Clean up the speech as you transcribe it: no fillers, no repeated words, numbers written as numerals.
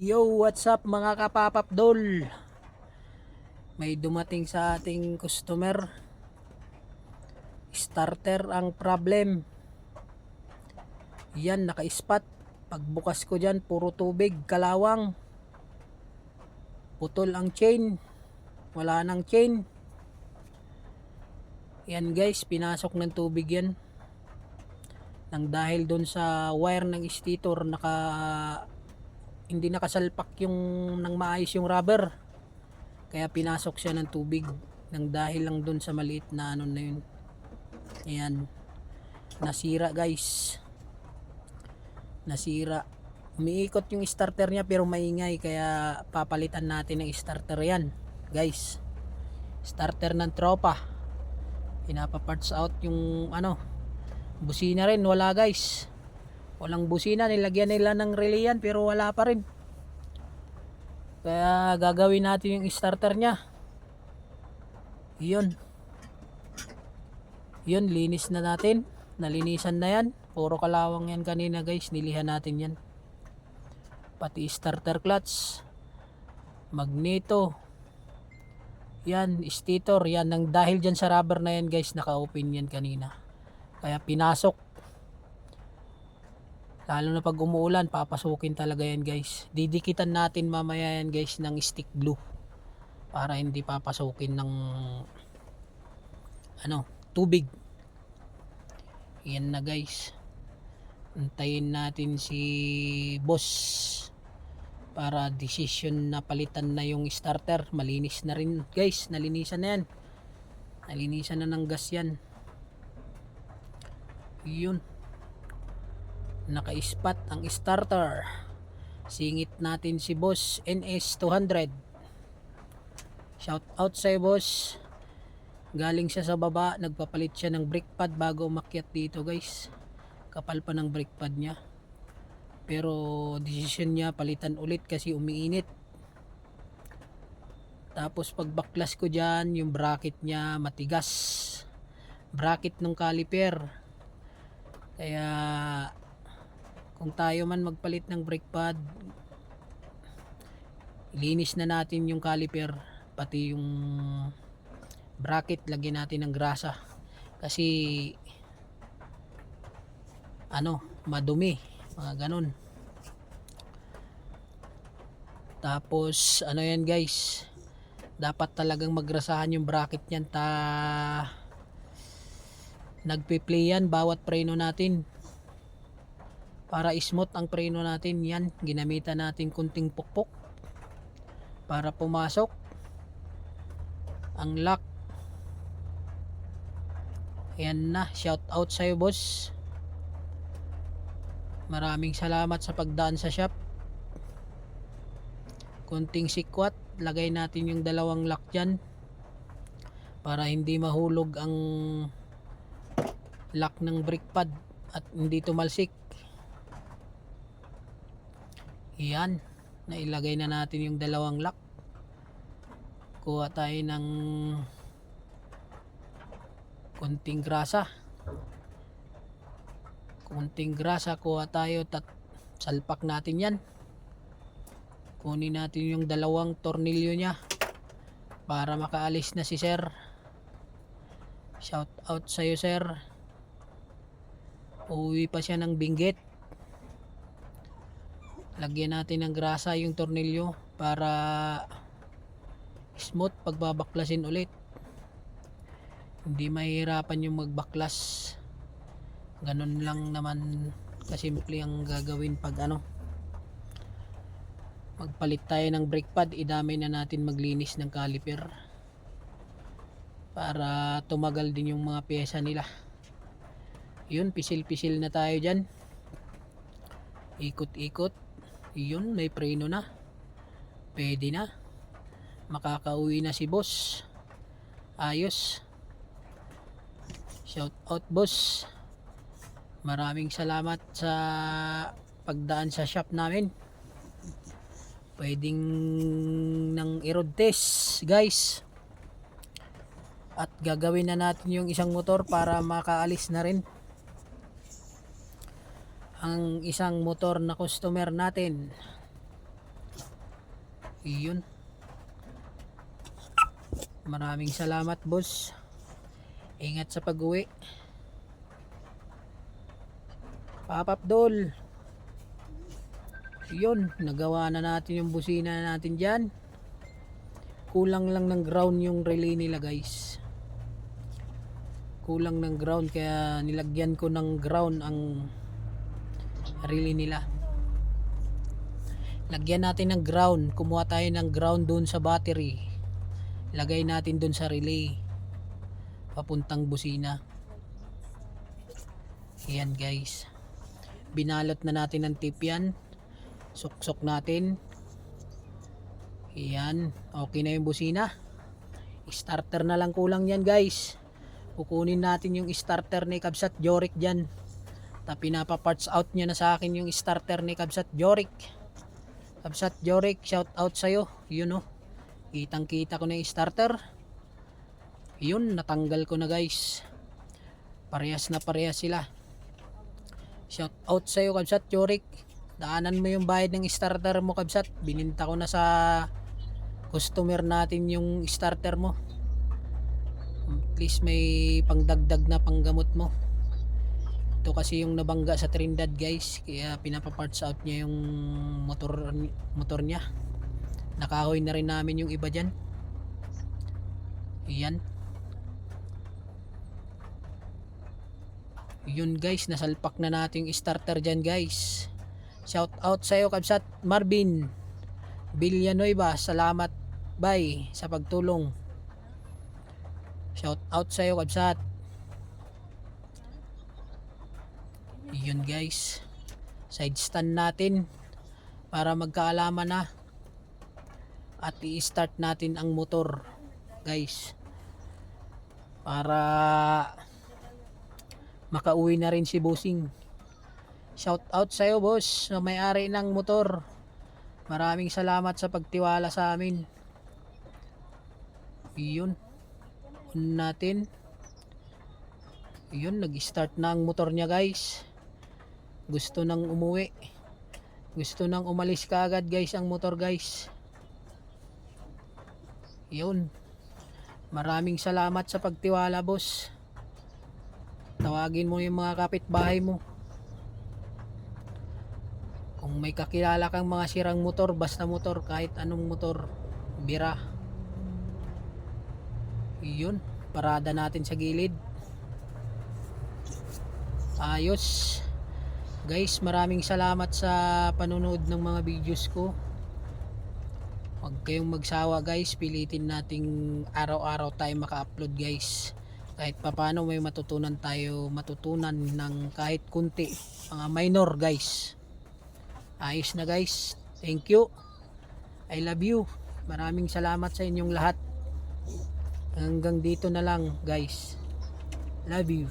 Yo, what's up mga kapapapdol? May dumating sa ating customer. Starter ang problem. Yan, naka-spot. Pagbukas ko dyan, puro tubig, kalawang. Putol ang chain. Wala nang chain. Yan guys, pinasok ng tubig yan. Nang dahil doon sa wire ng stator, hindi nakasalpak yung nang maayos yung rubber. Kaya pinasok siya ng tubig. Nang dahil lang doon sa maliit na ano na yun. Ayan, nasira guys, nasira. Umiikot yung starter niya pero maingay, kaya papalitan natin ng starter yan guys. Starter ng tropa, pinapaparts out yung ano. Busina rin wala guys, walang busina. Nilagyan nila ng relay yan pero wala pa rin, kaya gagawin natin yung starter niya. Yun, linis na natin. Nalinisan na yan. Puro kalawang yan kanina guys. Nilihan natin yan. Pati starter clutch, magneto, yan, stator, yan. Nang dahil dyan sa rubber na yan guys, naka-open yan kanina. Kaya pinasok. Lalo na pag umuulan, papasukin talaga yan guys. Didikitan natin mamaya yan guys ng stick glue, para hindi papasukin ng tubig. Yan na guys. Antayin natin si boss para decision na palitan na yung starter. Malinis na rin guys, nalinisan na yan. Nalinisan na ng gas yan. Yun, naka-spot ang starter. Singit natin si boss NS200. Shout out sa boss. Galing siya sa baba, nagpapalit siya ng brake pad bago umakyat dito guys. Kapal pa ng brake pad niya, pero decision niya palitan ulit kasi umiinit. Tapos pag baklas ko dyan, yung bracket niya matigas, bracket ng caliper. Kaya kung tayo man magpalit ng brake pad, ilinis na natin yung caliper, pati yung bracket lagyan natin ng grasa kasi madumi, mga ganun. Tapos yan guys, dapat talagang magrasahan yung bracket niyan. Nagpe-play yan bawat preno natin para smooth ang preno natin. Yan, ginamitan natin kunting pukpok para pumasok ang lock. Ayan na, shout out sa'yo boss. Maraming salamat sa pagdaan sa shop. Kunting sikwat, lagay natin yung dalawang lock dyan para hindi mahulog ang lock ng brake pad at hindi tumalsik. Yan, nailagay na natin yung dalawang lock. Kuha tayo ng kunting grasa, kuha tayo, salpak natin yan. Kunin natin yung dalawang tornilyo nya para makaalis na si sir. Shout out sa'yo sir, uwi pa siya ng Benguet. Lagyan natin ng grasa yung tornilyo para smooth pagbabaklasin ulit, hindi mahirapan yung magbaklas. Ganun lang naman kasimple ang gagawin pag magpalit tayo ng brake pad. Idamay na natin maglinis ng caliper para tumagal din yung mga pyesa nila. Yun, pisil-pisil na tayo dyan, ikot-ikot. Yun, may preno na, pwede na, makakauwi na si boss. Ayos. Shout out boss, maraming salamat sa pagdaan sa shop namin. Pwedeng ng i-road test guys, at gagawin na natin yung isang motor para makaalis na rin ang isang motor na customer natin. Iyon. Maraming salamat boss. Ingat sa pag-uwi. Papa Abdul. Yun, nagawa na natin yung busina natin dyan. Kulang lang ng ground yung relay nila guys. Kulang ng ground kaya nilagyan ko ng ground ang relay nila. Lagyan natin ng ground. Kumuha tayo ng ground dun sa battery. Lagay natin dun sa relay. Papuntang busina. Ayan guys. Binalot na natin ng tip yan. Suksok natin. Ayan. Okay na yung busina. Starter na lang kulang yan guys. Kukunin natin yung starter ni Kabsat Jorik dyan. Pinapaparts out niya na sa akin yung starter ni Kabsat Jorik. Kabsat Jorik, shout out sa'yo. Yun o. Kitang kita ko na yung starter. Yun, natanggal ko na guys. Parehas na parehas sila. Shout out sa'yo Kabsat Jorik. Daanan mo yung bayad ng starter mo Kabsat. Bininta ko na sa customer natin yung starter mo. At least may pangdagdag na panggamot mo. Ito kasi yung nabangga sa Trinidad guys, kaya pinapaparts out niya yung motor niya. Nakahoy na rin namin yung iba dyan. Ayan. Yun guys, nasalpak na natin yung starter dyan guys. Shout out sa'yo Kabsat Marvin Villanueva, salamat bye sa pagtulong. Shout out sa'yo Kabsat. Yun guys, side stand natin para magkaalaman na at i-start natin ang motor guys, para makauwi na rin si bossing. Shout out sa'yo boss, na may-ari ng motor. Maraming salamat sa pagtiwala sa amin. Yun, on natin. Yun, nag-start na ang motor niya guys. Gusto nang umuwi. Gusto nang umalis kaagad guys ang motor guys. Yun. Maraming salamat sa pagtiwala boss. Tawagin mo yung mga kapitbahay mo. Kung may kakilala kang mga sirang motor, basta motor, kahit anong motor, bira. Yun. Parada natin sa gilid. Ayos. Guys, maraming salamat sa panonood ng mga videos ko. Huwag kayong magsawa guys, pilitin nating araw-araw tayo maka-upload guys. Kahit papano may matutunan ng kahit kunti, mga minor guys. Ayos na guys. Thank you. I love you. Maraming salamat sa inyong lahat. Hanggang dito na lang guys. Love you.